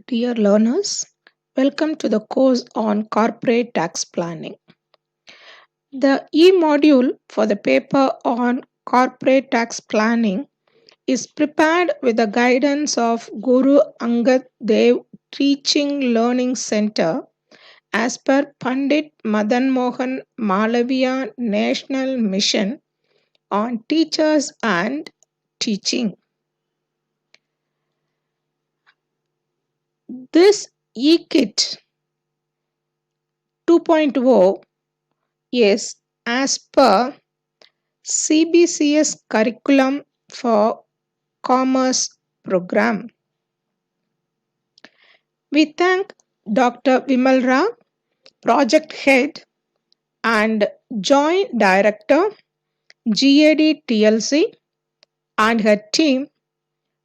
Dear learners, welcome to the course on corporate tax planning. The e-module for the paper on corporate tax planning is prepared with the guidance of Guru Angad Dev Teaching Learning Center as per Pandit Madan Mohan Malaviya National Mission on Teachers and Teaching. This e-kit 2.0 is as per CBCS curriculum for commerce program. We thank Dr. Vimalra, project head and joint director GAD TLC and her team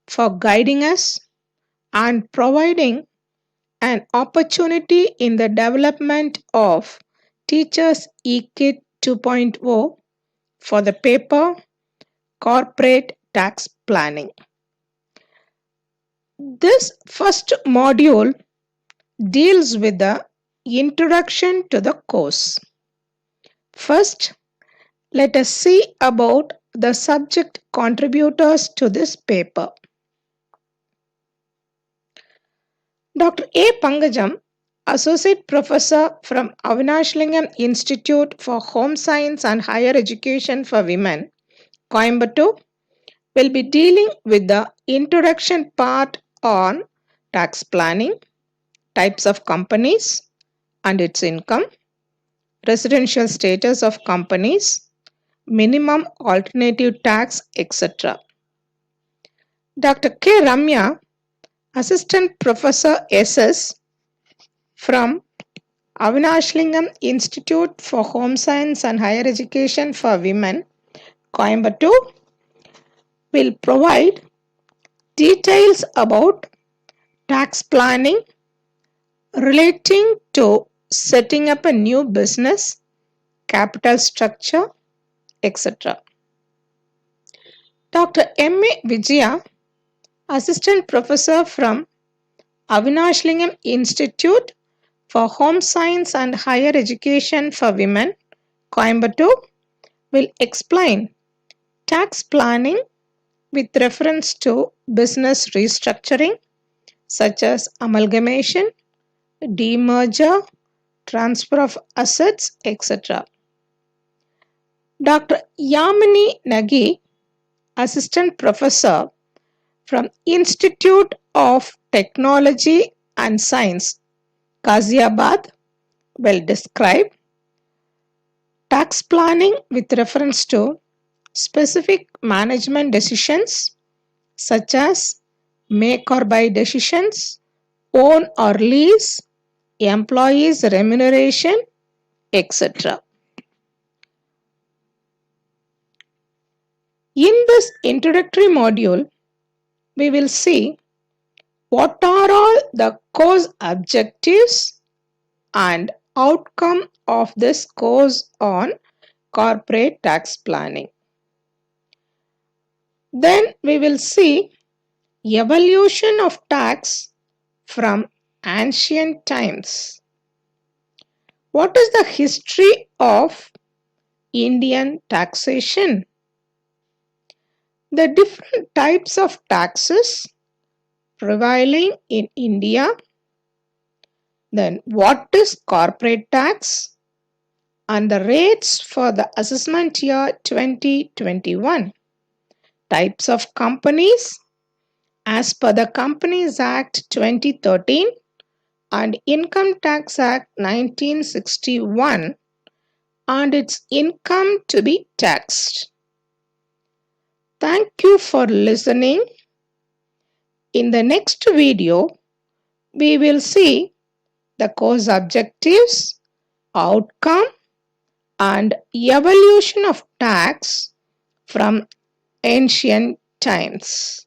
for guiding us and providing an opportunity in the development of Teachers eKit 2.0 for the paper Corporate Tax Planning. This first module deals with the introduction to the course. First, let us see about the subject contributors to this paper. Dr. A. Pangajam, Associate Professor from Avinashlingam Institute for Home Science and Higher Education for Women, Coimbatore, will be dealing with the introduction part on tax planning, types of companies and its income, residential status of companies, minimum alternative tax, etc. Dr. K. Ramya, Assistant Professor SS from Avinashlingam Institute for Home Science and Higher Education for Women, Coimbatore, will provide details about tax planning relating to setting up a new business, capital structure, etc. Dr. M. A. Vijaya, Assistant Professor from Avinashlingam Institute for Home Science and Higher Education for Women, Coimbatore, will explain tax planning with reference to business restructuring such as amalgamation, demerger, transfer of assets, etc. Dr. Yamini Nagi, Assistant Professor from Institute of Technology and Science, Ghaziabad, will describe tax planning with reference to specific management decisions such as make or buy decisions, own or lease, employees' remuneration, etc. In this introductory module, we will see what are all the course objectives and outcome of this course on corporate tax planning. Then we will see evolution of tax from ancient times. What is the history of Indian taxation? The different types of taxes prevailing in India. Then what is corporate tax and the rates for the assessment year 2021. Types of companies as per the Companies Act 2013 and Income Tax Act 1961 and its income to be taxed. Thank you for listening. In the next video, we will see the course objectives, outcome, and evolution of tax from ancient times.